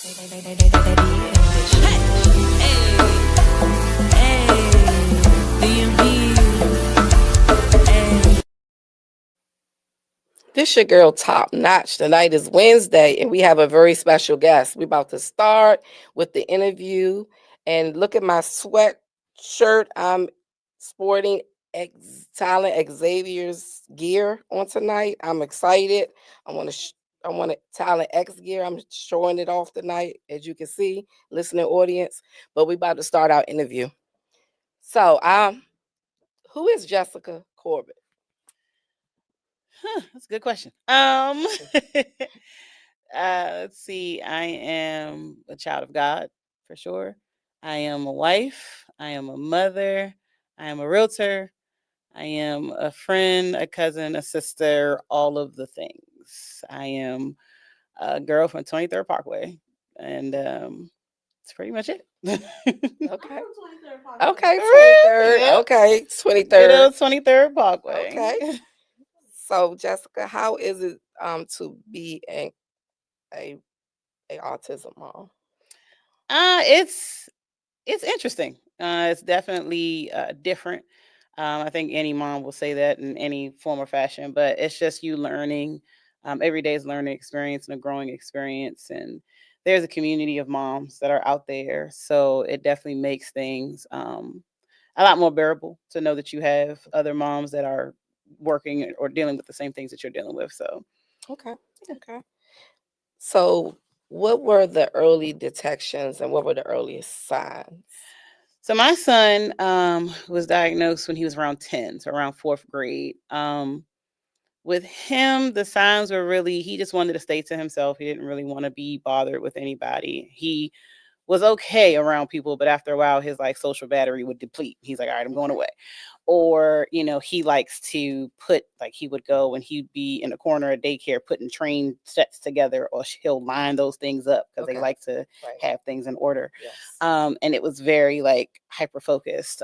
This your girl Topnotch. Tonight is Wednesday, and we have a very special guest. We're about to start with the interview. And look at my sweatshirt. I'm sporting Talent Xavier's gear on tonight. I'm excited. I want to. I want to Talent X gear. I'm showing it off tonight, as you can see, listening audience. But we about to start our interview. So, who is Jessica Corbett? That's a good question. Let's see. I am a child of God for sure. I am a wife. I am a mother. I am a realtor. I am a friend, a cousin, a sister, all of the things. I am a girl from 23rd Parkway. And that's pretty much it. Okay. Okay, 23rd. Yep. Okay, Good 23rd. old 23rd Parkway. Okay. So Jessica, how is it to be a a autism mom? It's interesting. It's definitely different. I think any mom will say that in any form or fashion, but it's just you learning. Every day is learning experience and a growing experience, and there's a community of moms that are out there, so it definitely makes things a lot more bearable to know that you have other moms that are working or dealing with the same things that you're dealing with. So Okay. Okay. So what were the early detections and what were the earliest signs? So my son was diagnosed when he was around 10, so around fourth grade. With him, the signs were really he just wanted to stay to himself. He didn't really want to be bothered with anybody. He was okay around people, but after a while, his like social battery would deplete. He's like, all right, I'm going Okay. away. Or, he likes to put like he would go and he'd be in the corner of daycare putting train sets together, or he'll line those things up because they Okay. like to Right. have things in order. Yes. And it was very like hyper focused.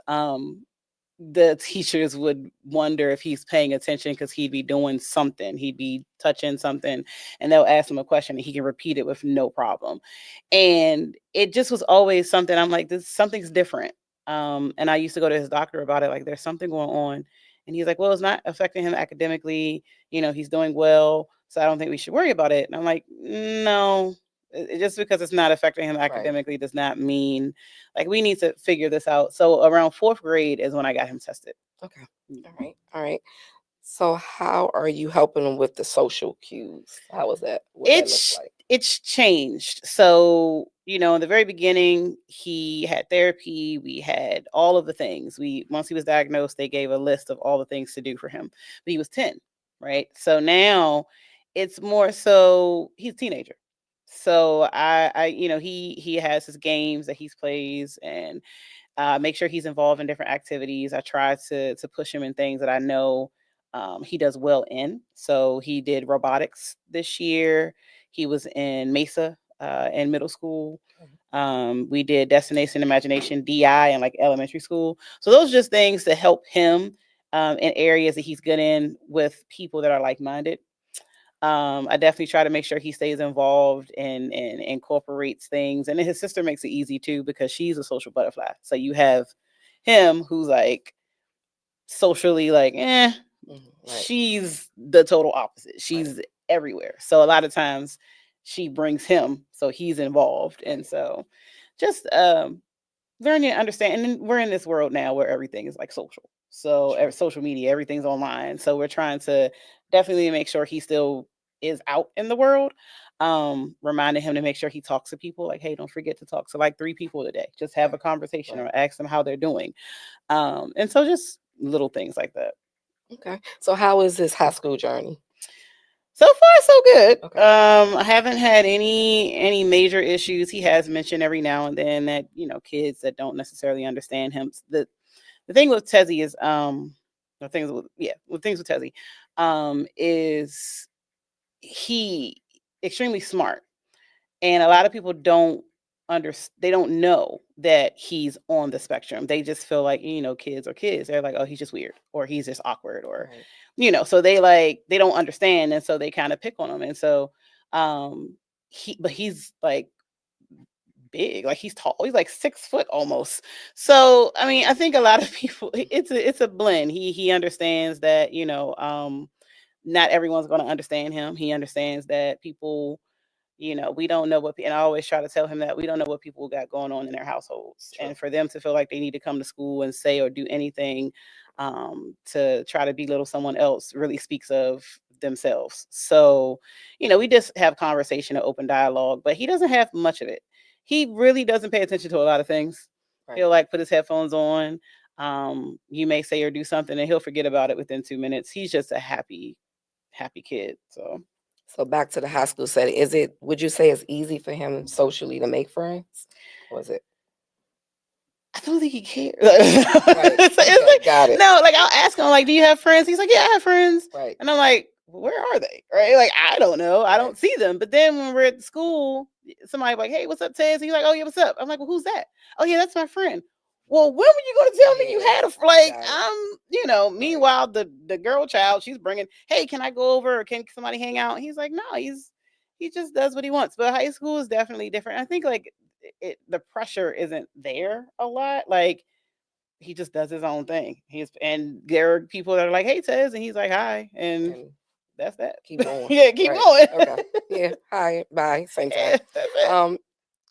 The teachers would wonder if he's paying attention because he'd be doing something, he'd be touching something, and they'll ask him a question and he can repeat it with no problem. And it just was always something I'm like, this something's different. And I used to go to his doctor about it, like there's something going on. And he's like, well, it's not affecting him academically, he's doing well, so I don't think we should worry about it. And I'm like, no, just because it's not affecting him Right. academically does not mean like we need to figure this out. So around fourth grade is when I got him tested. Okay. All right. All right. So how are you helping them with the social cues? How is that? What that look like? It's changed. So, in the very beginning, he had therapy. We had all of the things. We Once he was diagnosed, they gave a list of all the things to do for him. But he was 10, right? So now it's more so he's a teenager. So he has his games that he plays, and make sure he's involved in different activities. I try to push him in things that I know he does well in. So he did robotics this year. He was in Mesa in middle school. We did Destination Imagination DI in like elementary school. So those are just things to help him in areas that he's good in with people that are like minded. I definitely try to make sure he stays involved and incorporates things. And then his sister makes it easy too because she's a social butterfly. So you have him who's like socially like, Right. she's the total opposite. Right. She's everywhere. So a lot of times she brings him, so he's involved. And Right. so just learning to understand. And then we're in this world now where everything is like social. So True. social media, everything's online. So we're trying to definitely make sure he still is out in the world. Reminding him to make sure he talks to people. Like, hey, don't forget to talk to like 3 people today. Just have a Right. conversation Right. or ask them how they're doing. And so just little things like that. Okay. So how is his high school journey? So far, so good. Okay. I haven't had any major issues. He has mentioned every now and then that kids that don't necessarily understand him. The thing with Tezzy is things with Tezzy is he extremely smart, and a lot of people they don't know that he's on the spectrum. They just feel like kids are kids. They're like, oh, he's just weird, or he's just awkward, or Right. so they don't understand, and so they kind of pick on him. And so he's like big. Like he's tall. He's like 6 foot almost. So I mean, I think a lot of people. It's a blend. He understands that not everyone's going to understand him. He understands that people, we don't know and I always try to tell him that we don't know what people got going on in their households. True. And for them to feel like they need to come to school and say or do anything to try to belittle someone else really speaks of themselves. So, we just have conversation and open dialogue, but he doesn't have much of it. He really doesn't pay attention to a lot of things. Right. He'll like put his headphones on. You may say or do something and he'll forget about it within 2 minutes. He's just a happy kid. So back to the high school setting. Would you say it's easy for him socially to make friends? Or is it? I don't think he cares. Right. It's Okay, like, got it. no, like I'll ask him, like, do you have friends? He's like, yeah, I have friends. Right. And I'm like, where are they? Right? Like, I don't know. I Right. don't see them. But then when we're at school, somebody like, hey, what's up, Tez? He's like, oh yeah, what's up? I'm like, well, who's that? Oh yeah, that's my friend. Well, when were you going to tell me you Yeah, had a like? got it. I'm, meanwhile, the girl child, she's bringing, hey, can I go over? Or can somebody hang out? He's like, no, he just does what he wants. But high school is definitely different. I think like the pressure isn't there a lot. Like he just does his own thing. And there are people that are like, hey, Tez, and he's like, hi, and And that's that. keep going. Yeah, keep Right. going. Okay. Yeah. Hi. Bye. Same time. Yeah, that's it.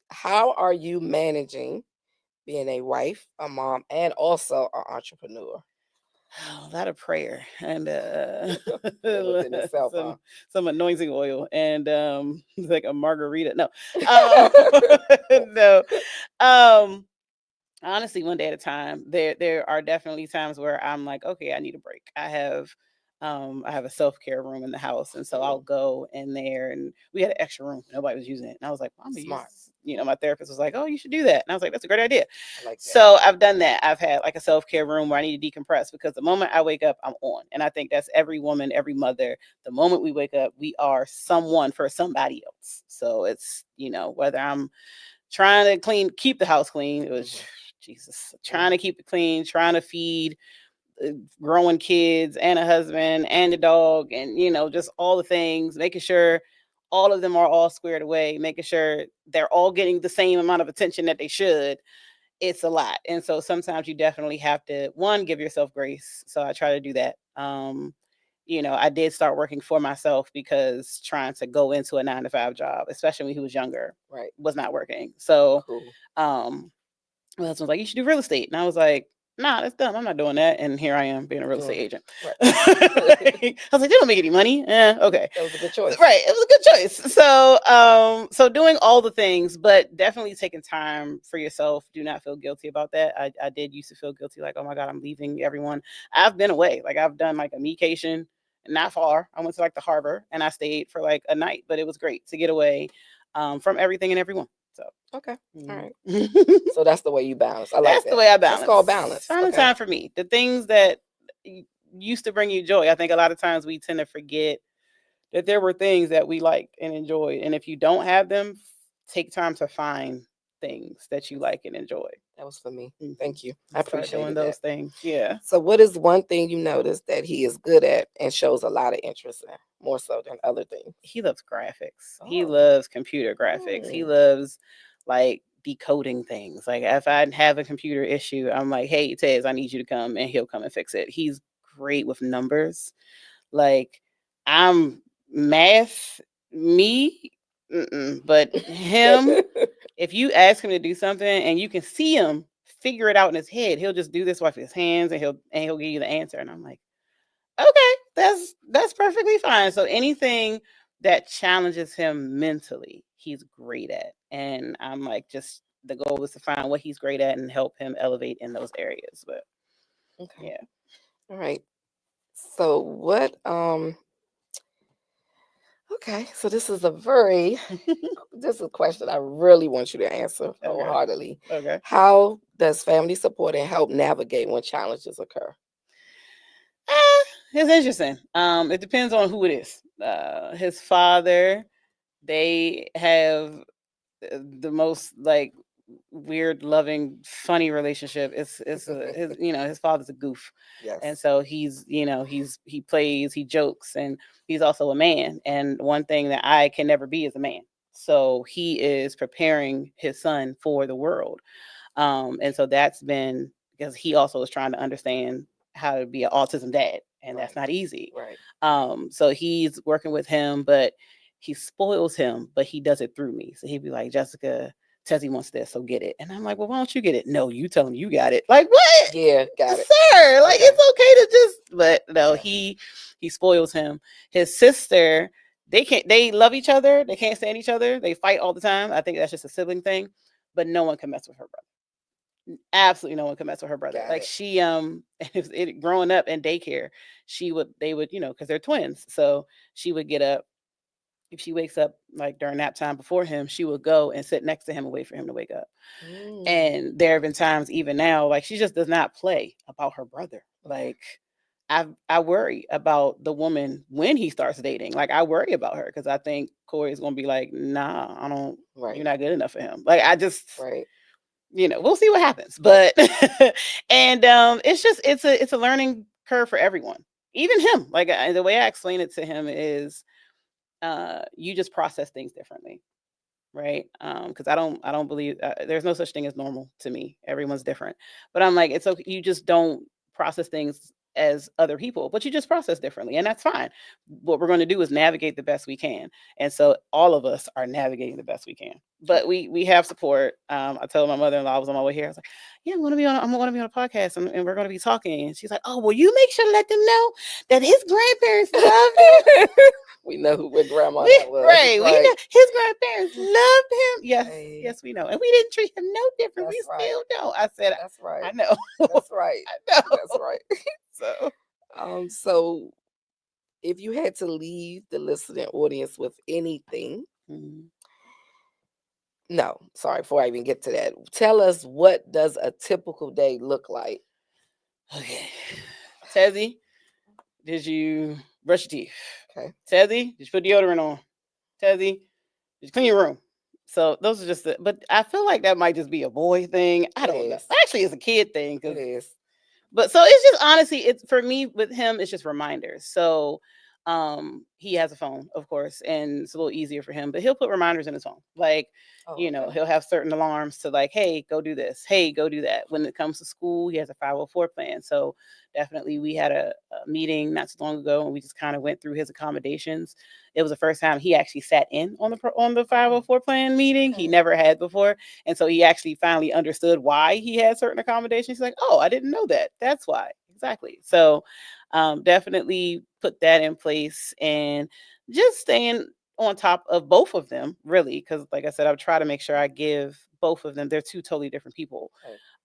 How are you managing being a wife, a mom, and also an entrepreneur? Oh, a lot of prayer and Yeah, within itself, huh? some anointing oil and like a margarita. No, um, no. Um, honestly, one day at a time. There are definitely times where I'm like, okay, I need a break. I have a self-care room in the house, and so I'll Mhm. go in there, and we had an extra room, nobody was using it, and I was like, well, I'm gonna use Smart. this. My therapist was like, oh, you should do that, and I was like, that's a great idea. I like that. So I've done that. I've had like a self-care room where I need to decompress, because the moment I wake up, I'm on. And I think that's every woman, every mother. The moment we wake up, we are someone for somebody else. So it's, whether I'm trying to keep the house clean. It was Mhm. Jesus, trying to keep it clean, trying to feed growing kids and a husband and a dog, and just all the things, making sure all of them are all squared away, making sure they're all getting the same amount of attention that they should. It's a lot, and so sometimes you definitely have to give yourself grace. So I try to do that. I did start working for myself because trying to go into a 9 to 5 job, especially when he was younger, Right. was not working. So Cool. my husband was like, you should do real estate. And I was like, nah, that's dumb. I'm not doing that. And here I am being a real estate Doing agent. right. I was like, they don't make any money. Okay. That was a good choice. Right. It was a good choice. So doing all the things, but definitely taking time for yourself. Do not feel guilty about that. I did used to feel guilty, like, oh my God, I'm leaving everyone. I've been away. Like I've done like a mecation, not far. I went to like the harbor and I stayed for like a night, but it was great to get away from everything and everyone. So Okay. All right. mhm. So that's the way you balance. I like That's that. the way I That's balance. called balance. Finding Okay. time for me. The things that used to bring you joy. I think a lot of times we tend to forget that there were things that we liked and enjoyed. And if you don't have them, take time to find things that you like and enjoy. That was for me. Mhm. Thank you. I And start doing appreciated that. those things. Yeah. So what is one thing you noticed that he is good at and shows a lot of interest in, more so than other things? He loves graphics. He Oh. loves computer graphics. He Mm. loves like decoding things. Like if I have a computer issue, I'm like, hey, Tez, I need you to come, and he'll come and fix it. He's great with numbers. Like I'm math, me, but him. If you ask him to do something and you can see him figure it out in his head, he'll just do this with his hands, and he'll give you the answer. And I'm like, okay, that's perfectly fine. So anything that challenges him mentally, he's great at. And I'm like, just the goal is to find what he's great at and help him elevate in those areas. But Okay. yeah. All right. So what okay, so this is a question I really want you to answer Okay. wholeheartedly. Okay. How does family support and help navigate when challenges occur? It's interesting. It depends on who it is. His father, they have the most like weird, loving, funny relationship. His father's a goof, and Yes. so he plays, he jokes, and he's also a man. And one thing that I can never be is a man. So he is preparing his son for the world. And so that's been because he also is trying to understand how to be an autism dad, and that's Right. not easy. Right. So he's working with him, but he spoils him, but he does it through me. So he'd be like, Jessica, Tezzy wants this, so get it. And I'm like, well, why don't you get it? No, you tell him you got it. Like, what? Yeah, got it. Sir, like Okay. it's okay to just, but no, Okay. he spoils him. His sister, they love each other, they can't stand each other, they fight all the time. I think that's just a sibling thing, but no one can mess with her brother. Absolutely no one can mess with her brother. Got Like it. she growing up in daycare, they would, because they're twins. So she would get up if she wakes up like during nap time before him, she would go and sit next to him and wait for him to wake up. Mm. And there have been times even now, like she just does not play about her brother. Okay. Like I worry about the woman when he starts dating. Like I worry about her because I think Corey's gonna be like, nah, I don't. You're Right. not good enough for him. Like I just, Right. we'll see what happens. Right. But and it's just it's a learning curve for everyone, even him. Like the way I explain it to him is, you just process things differently, right? Because I don't believe there's no such thing as normal to me. Everyone's different, but I'm like, it's okay. You just don't process things as other people, but you just process differently, and that's fine. What we're going to do is navigate the best we can, and so all of us are navigating the best we can. But we have support. I told my mother-in-law I was on my way here. I was like, yeah, I'm going to be on a podcast, and we're going to be talking. And she's like, oh, well, you make sure to let them know that his grandparents love him. We know who what grandma We that was. right. We Right. know his grandparents loved him. Yes, Hey, yes, we know. And we didn't treat him no different. We that's right. still don't. I said, That's right. I know. That's right. I That's know. right. So So if you had to leave the listening audience with anything, mhm. no, sorry, before I even get to that, tell us, what does a typical day look like? Okay. Tezzy, did you brush your teeth? Okay. Tezzy, did you put deodorant on? Tezzy, did you clean your room? So those are just but I feel like that might just be a boy thing. I It don't know. is. Actually, it's a kid thing It because is. but so it's just honestly, it's for me with him, it's just reminders. So he has a phone, of course, and it's a little easier for him, but he'll put reminders in his phone. Like, Oh, okay. he'll have certain alarms to like, hey, go do this, hey, go do that. When it comes to school, he has a 504 plan. So definitely we had a meeting not too long ago and we just kind of went through his accommodations. It was the first time he actually sat in on the Oh, 504 plan meeting. He okay. never had before. And so he actually finally understood why he had certain accommodations. He's like, oh, I didn't know that. That's why. Exactly. So definitely put that in place and just staying on top of both of them, really. Because, like I said, I try to make sure I give both of them, they're two totally different people.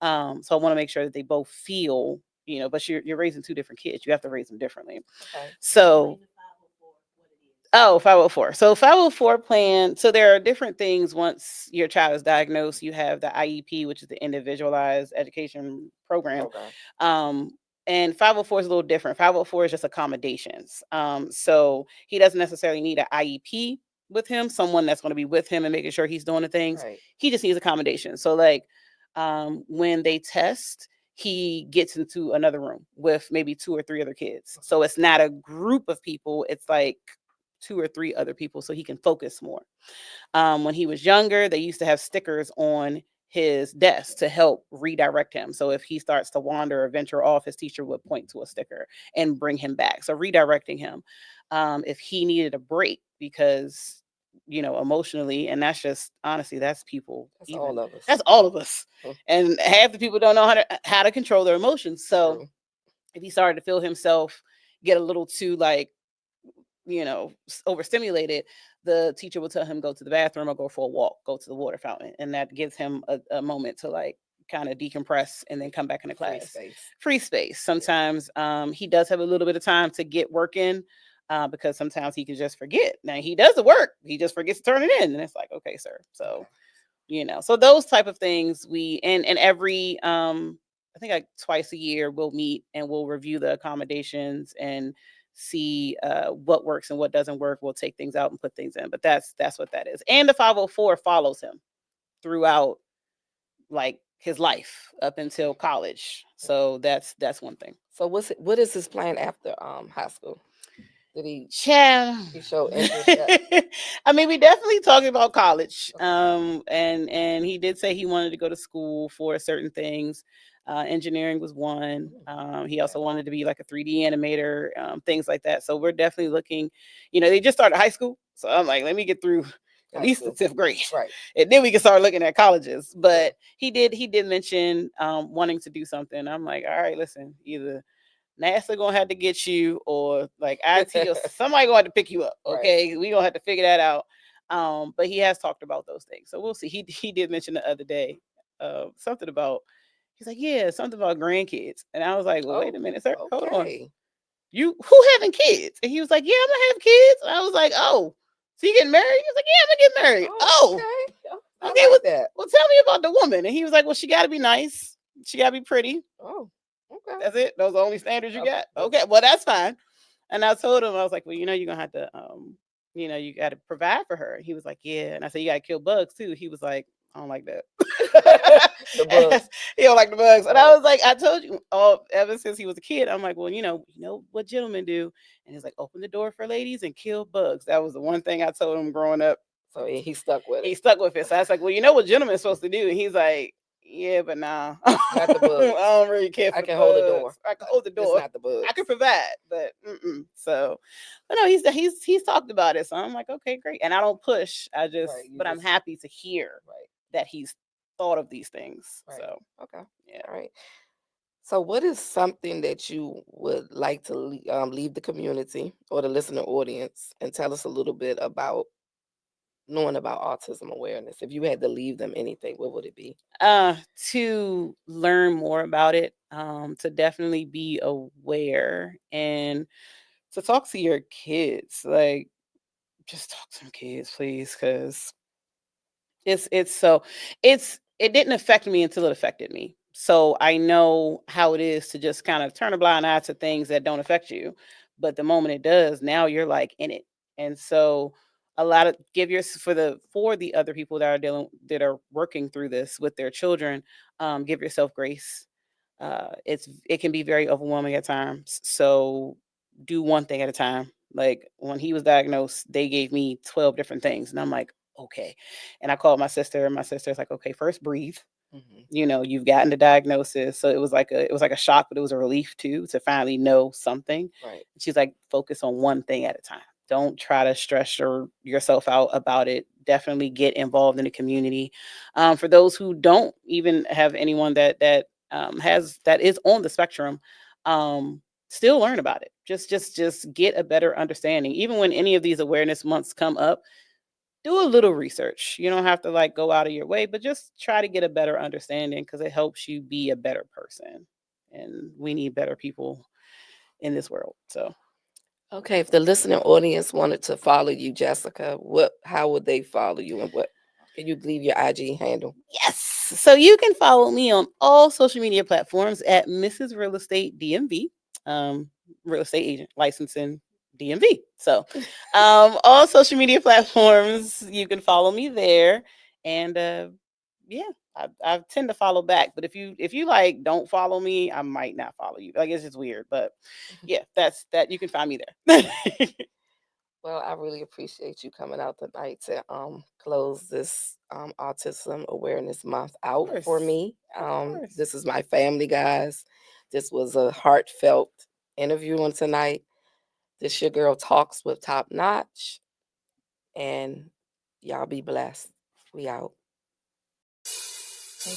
Right. So I want to make sure that they both feel, but you're raising two different kids. You have to raise them differently. Okay. So, oh, 504. So 504 plan. So there are different things once your child is diagnosed. You have the IEP, which is the individualized education program. Program. Um, and 504 is a little different. 504 is just accommodations. So he doesn't necessarily need an IEP with him, someone that's going to be with him and making sure he's doing the things. Right. He just needs accommodations. So like when they test, he gets into another room with maybe two or three other kids. So it's not a group of people. It's like two or three other people so he can focus more. When he was younger, they used to have stickers on his desk to help redirect him. So if he starts to wander or venture off, his teacher would point to a sticker and bring him back. So redirecting him. If he needed a break because emotionally, and that's just honestly, that's people, That's even all of us. that's all of us. Hmm. And half the people don't know how to control their emotions. So True. if he started to feel himself get a little too like overstimulated, the teacher will tell him go to the bathroom or go for a walk, go to the water fountain, and that gives him a moment to like kind of decompress and then come back into Free class. space. Free space. Yeah. Sometimes he does have a little bit of time to get work in. Because sometimes he can just forget. Now he does the work, he just forgets to turn it in, and it's like, okay, sir. So Okay. so those type of things we and every I think like twice a year we'll meet and we'll review the accommodations and see what works and what doesn't work. We'll take things out and put things in, but that's what that is. And the 504 follows him throughout like his life up until college. So that's one thing. So what is his plan after high school? Did he Child. he show interest yet? I mean, we definitely talked about college. Okay. And he did say he wanted to go to school for certain things. Engineering was one. Mm, He okay. also wanted to be like a 3D animator, things like that. So we're definitely looking. They just started high school, so I'm like, let me get through at High least the school. 10th grade, Right. and then we can start looking at colleges. True. But he did mention wanting to do something. I'm like, all right, listen, either NASA gonna have to get you, or like IT, or somebody gonna have to pick you up. Right. Okay, we gonna have to figure that out. But he has talked about those things, so we'll see. He did mention the other day something about. He's like, yeah, something about grandkids, and I was like, well, wait Oh, a minute, sir, hold on. okay. You who having kids? And he was like, yeah, I'm gonna have kids. And I was like, oh, so you getting married? He was like, yeah, I'm gonna get married. Oh, Oh, okay. Oh, I okay. like Well, that. well, tell me about the woman. And he was like, well, she got to be nice. She got to be pretty. Oh, okay. That's it. Those are the only standards you Uh, got. the- Okay, well that's fine. And I told him, I was like, well, you're gonna have to, you got to provide for her. He was like, yeah. And I said, you got to kill bugs too. He was like, I don't like that. the bugs. He don't like the bugs. And Right. I was like, I told you, ever since he was a kid, I'm like, well, what gentlemen do. And he's like, open the door for ladies and kill bugs. That was the one thing I told him growing up. So he stuck with He it. stuck with it. So I was like, well, you know what gentlemen's supposed to do? And he's like, yeah, but nah. Not the bugs. I don't really care for I the can bugs. hold the door. I can hold the It's door. not the bugs. I can provide, but so, but no, he's talked about it. So I'm like, okay, great. And I don't push. Right. But I'm happy to hear Right. that he's thought of these things. Right. So Okay. yeah. All right. So, what is something that you would like to leave the community or the listener audience and tell us a little bit about knowing about autism awareness? If you had to leave them anything, what would it be? To learn more about it, to definitely be aware, and to talk to your kids. Like, just talk to them kids, please, because it didn't affect me until it affected me. So I know how it is to just kind of turn a blind eye to things that don't affect you. But the moment it does, now you're like in it. And so a lot of give your for the other people that are working through this with their children, give yourself grace. It can be very overwhelming at times. So do one thing at a time. Like when he was diagnosed, they gave me 12 different things, and I'm like, okay. And I called my sister, and my sister's like, okay, first breathe. Hmm. You've gotten the diagnosis, so it was like a shock, but it was a relief too, to finally know something. Right. She's like, focus on one thing at a time. Don't try to stress yourself out about it. Definitely get involved in the community. For those who don't even have anyone that is on the spectrum, still learn about it. Just get a better understanding. Even when any of these awareness months come up, do a little research. You don't have to like go out of your way, but just try to get a better understanding, because it helps you be a better person. And we need better people in this world. So Okay. If the listening audience wanted to follow you, Jessica, how would they follow you, and what can you leave your IG handle? yes. So you can follow me on all social media platforms at Mrs. Real Estate DMV, um, real estate agent licensing DMV. So all social media platforms, you can follow me there. And yeah, I tend to follow back. But if you like don't follow me, I might not follow you. Like, it's just weird. But yeah, that's that. You can find me there. Well, I really appreciate you coming out tonight to close this autism awareness month Of out for course. me. Of course. This is my family, guys. This was a heartfelt interview on tonight. This your girl talks with Top Notch, and y'all be blessed. We out. Hey,